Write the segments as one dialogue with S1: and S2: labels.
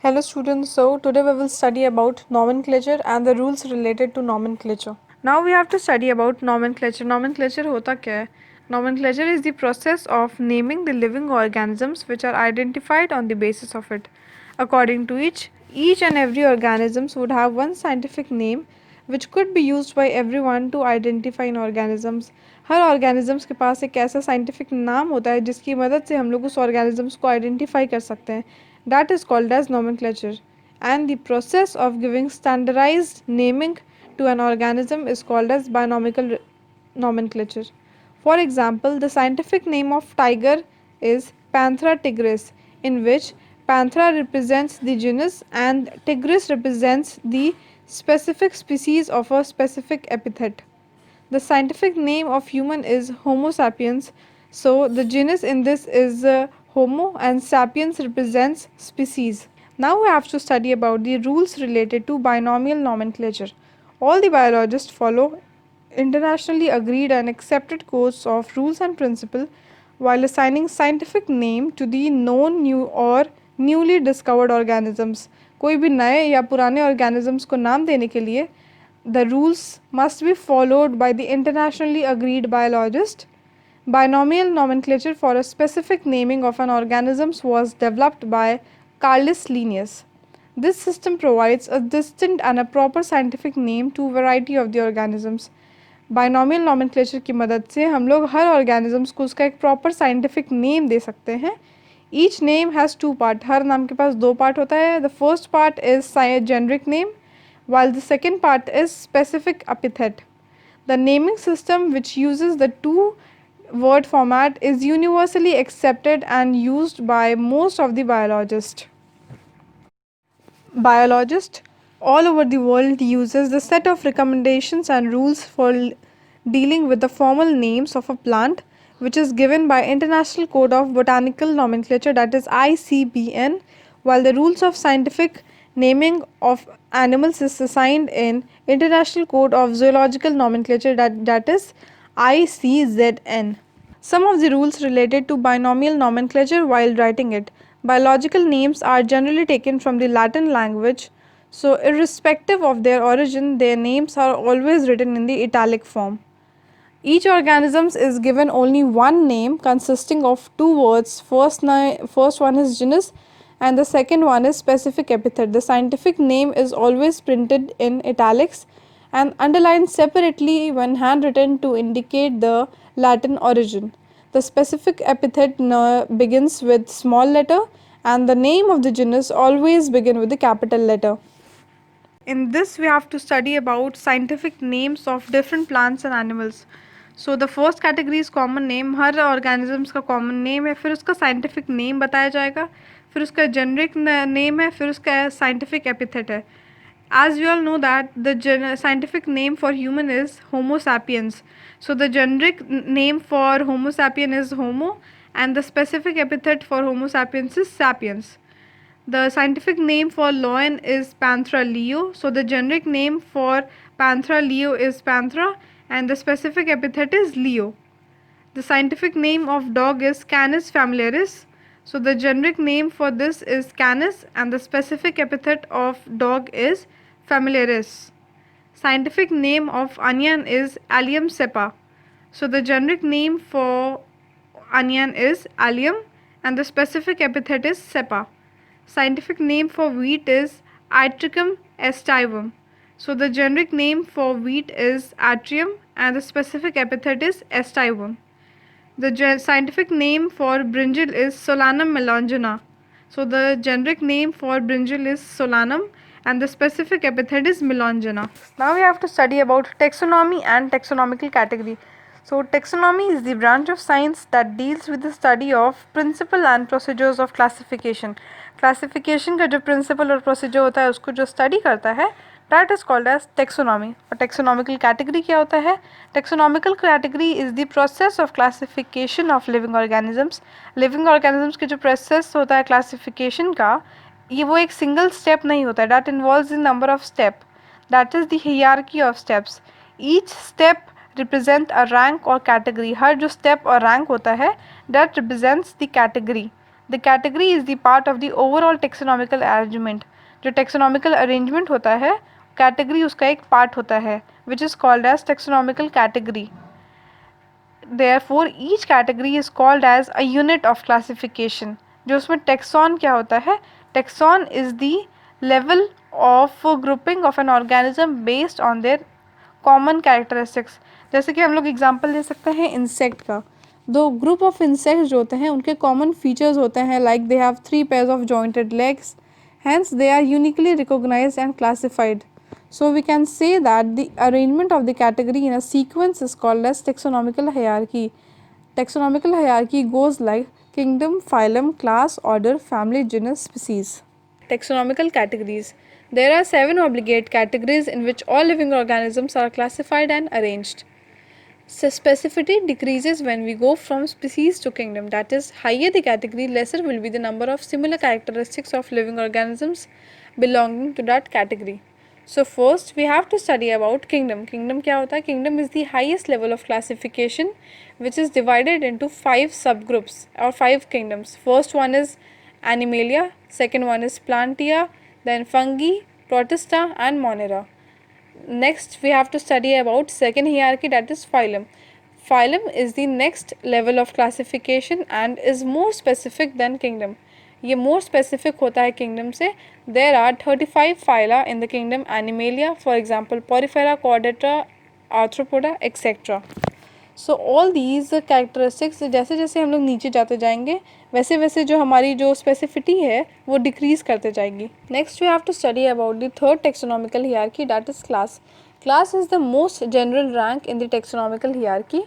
S1: Hello students, so today we will study about nomenclature and the rules related to nomenclature. Now we have to study about nomenclature. Nomenclature होता क्या है? Nomenclature is the process of naming the living organisms which are identified on the basis of it. According to each and every organisms would have one scientific name which could be used by everyone to identify in organisms. Her organisms के पास एक ऐसा scientific नाम होता है जिसकी मदद से हम लोग उस organisms को identify कर सकते हैं. That is called as nomenclature. And the process of giving standardized naming to an organism is called as binomial nomenclature. For example, the scientific name of tiger is Panthera tigris, in which Panthera represents the genus and tigris represents the specific species of a specific epithet. The scientific name of human is Homo sapiens, so the genus in this is Homo and sapiens represents species. Now we have to study about the rules related to binomial nomenclature. All the biologists follow internationally agreed and accepted codes of rules and principles while assigning scientific name to the known new or newly discovered organisms. कोई भी नए या पुराने organisms को नाम देने के लिए the rules must be followed by the internationally agreed biologist. Binomial nomenclature for a specific naming of an organism was developed by Carlis Linnaeus. This system provides a distinct and a proper scientific name to variety of the organisms. Binomial nomenclature की मदद से हम लोग हर organisms को उसका एक proper scientific name दे सकते हैं. Each name has two part. हर नाम के पास दो पार्ट होता है. The first part is generic name while the second part is specific epithet. The naming system, which uses the two word format, is universally accepted and used by most of the biologists. Biologists all over the world uses the set of recommendations and rules for dealing with the formal names of a plant, which is given by International Code of Botanical Nomenclature, that is ICBN, while the rules of scientific naming of animals is assigned in International Code of Zoological Nomenclature, that is ICZN. Some of the rules related to binomial nomenclature while writing it. Biological names are generally taken from the Latin language, so irrespective of their origin, their names are always written in the italic form. Each organism is given only one name consisting of two words. First one is genus and the second one is specific epithet. The scientific name is always printed in italics and underlined separately when handwritten to indicate the Latin origin. The specific epithet begins with small letter and the name of the genus always begin with the capital letter. In this we have to study about scientific names of different plants and animals. So the first category is common name. Her organisms का common name है, फिर उसका scientific name बताया जाएगा, फिर उसका generic name है, फिर उसका scientific epithet है. As we all know that the scientific name for human is Homo sapiens. So the generic name for Homo sapien is Homo and the specific epithet for Homo sapiens is sapiens. The scientific name for lion is Panthera leo. So the generic name for Panthera leo is Panthera and the specific epithet is Leo. The scientific name of dog is Canis familiaris. So the generic name for this is Canis and the specific epithet of dog is familiaris. Scientific name of onion is Allium cepa. So the generic name for onion is Allium and the specific epithet is cepa. Scientific name for wheat is Atricum aestivum. So the generic name for wheat is Atrium and the specific epithet is aestivum. The scientific name for brinjal is Solanum melongena. So the generic name for brinjal is Solanum and the specific epithet is melongena. Now we have to study about taxonomy and taxonomical category. So taxonomy is the branch of science that deals with the study of principle and procedures of classification. Classification का जो principle और procedure होता है उसको जो study करता है that is called as taxonomy. और taxonomical category क्या होता है? Taxonomical category is the process of classification of living organisms. Living organisms के जो process होता है classification का ये वो एक single step नहीं होता है. That involves the number of step. That is the hierarchy of steps. Each step represent a rank or category. हर जो step और rank होता है that represents the category. The category is the part of the overall taxonomical arrangement. जो taxonomical arrangement होता है, category उसका एक part होता है, which is called as taxonomical category. Therefore, each category is called as a unit of classification. जो उसमें taxon क्या होता है? Taxon is the level of grouping of an organism based on their common characteristics. जैसे कि हम लोग example ले सकते हैं इंसेक्ट का. दो ग्रुप ऑफ इंसेक्ट्स जो होते हैं उनके कॉमन फीचर्स होते हैं like they have 3 pairs of jointed legs, hence they are uniquely recognized and classified. So we can say that the arrangement of the category in a sequence is called as taxonomical hierarchy. Taxonomical hierarchy goes like kingdom, phylum, class, order, family, genus, species. Taxonomical categories. There are 7 obligate categories in which all living organisms are classified and arranged. So specificity decreases when we go from species to kingdom. That is, higher the category, lesser will be the number of similar characteristics of living organisms belonging to that category. So first we have to study about kingdom. Kingdom क्या होता है? Kingdom is the highest level of classification which is divided into 5 subgroups or 5 kingdoms. First one is Animalia, second one is Plantia, then Fungi, Protista and Monera. Next we have to study about second hierarchy, that is phylum. Phylum is the next level of classification and is more specific than kingdom. ये more specific होता है kingdom से. There are 35 phyla in the kingdom Animalia, for example Porifera, Chordata, Arthropoda, etc. So all these characteristics जैसे जैसे हम लोग नीचे जाते जाएंगे वैसे वैसे जो हमारी जो स्पेसिफिटी है वो डिक्रीज करते जाएगी. Next we have to study about the third taxonomical hierarchy, that is class. Class is the most general rank in the taxonomical hierarchy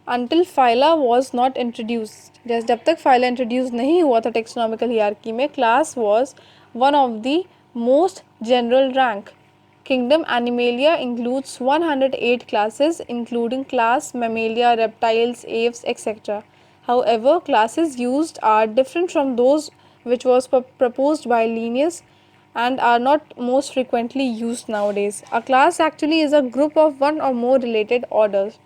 S1: until phyla was not introduced. जैसे जब तक फाइला इंट्रोड्यूस नहीं हुआ था taxonomical hierarchy में, class was one of the most general rank. Kingdom Animalia includes 108 classes including class Mammalia, reptiles, aves, etc. However, classes used are different from those which was proposed by Linnaeus and are not most frequently used nowadays. A class actually is a group of one or more related orders.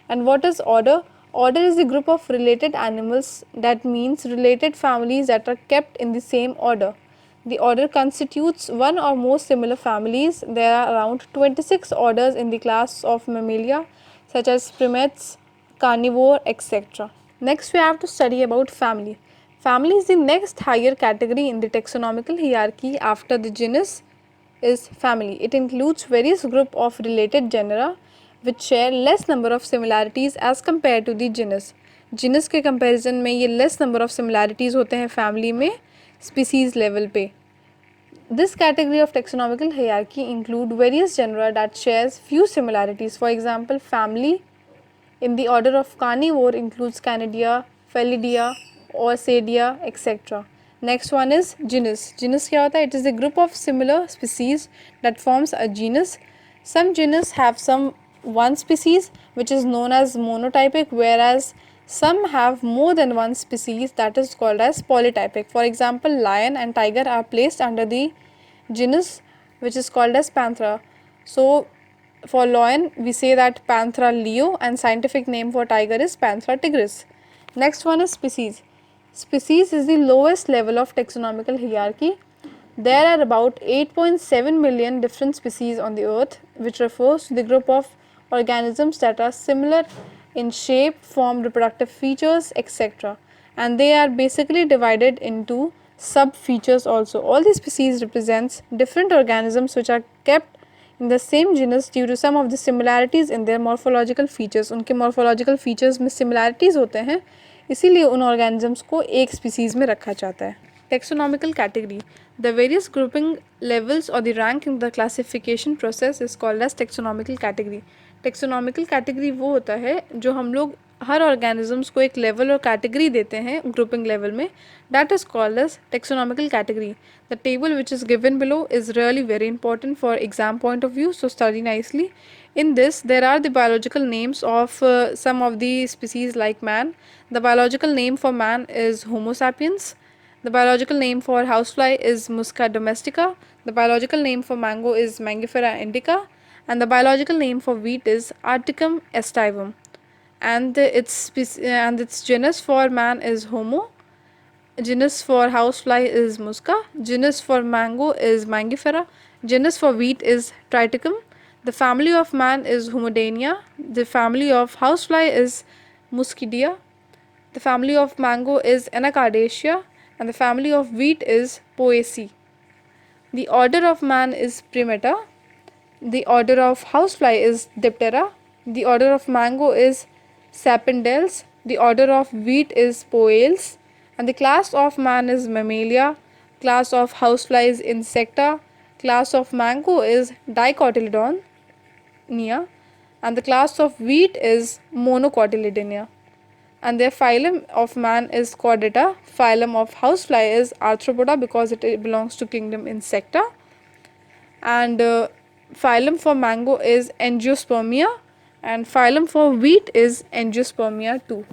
S1: And what is order? Order is the group of related animals, that means related families that are kept in the same order. The order constitutes one or more similar families. There are around 26 orders in the class of Mammalia, such as primates, carnivore, etc. Next, we have to study about family. Family is the next higher category in the taxonomical hierarchy after the genus is family. It includes various group of related genera which share less number of similarities as compared to the genus. Genus के comparison में ये less number of similarities होते हैं family में species level पे. This category of taxonomical hierarchy include various genera that shares few similarities. For example, family in the order of carnivore includes Canidia, Felidia, Orchidia, etc. Next one is genus. Genus क्या होता है? It is a group of similar species that forms a genus. Some genus have some one species which is known as monotypic, whereas some have more than one species that is called as polytypic. For example, lion and tiger are placed under the genus which is called as Panthera. So for lion we say that Panthera leo and scientific name for tiger is Panthera tigris. Next one is species. Species is the lowest level of taxonomical hierarchy. There are about 8.7 million different species on the earth, which refers to the group of organisms that are similar in shape, form, reproductive features, etc. And they are basically divided into sub-features also. All these species represents different organisms which are kept in the same genus due to some of the similarities in their morphological features. उनके morphological features में similarities होते हैं, इसीलिए उन organisms को एक species में रखा जाता है. Taxonomical category. The various grouping levels or the rank in the classification process is called as taxonomical category. Taxonomical category वो होता है जो हम लोग हर organisms को एक level और category देते हैं grouping level में, that is called as taxonomical category. The table which is given below is really very important for exam point of view, so study nicely. In this, there are the biological names of some of the species like man. The biological name for man is Homo sapiens. The biological name for housefly is Musca domestica. The biological name for mango is Mangifera indica. And the biological name for wheat is Articum aestivum. And its genus for man is Homo. Genus for housefly is Musca. Genus for mango is Mangifera. Genus for wheat is Triticum. The family of man is Homodania. The family of housefly is Muscidia. The family of mango is Anacardiaceae. And the family of wheat is Poaceae. The order of man is Primata. The order of housefly is Diptera. The order of mango is Sapindales. The order of wheat is Poales. And the class of man is Mammalia. Class of housefly is Insecta. Class of mango is Dicotyledon. And the class of wheat is Monocotyledonea. And their phylum of man is Chordata. Phylum of housefly is Arthropoda because it belongs to kingdom Insecta. And phylum for mango is Angiospermia, and phylum for wheat is Angiospermia too.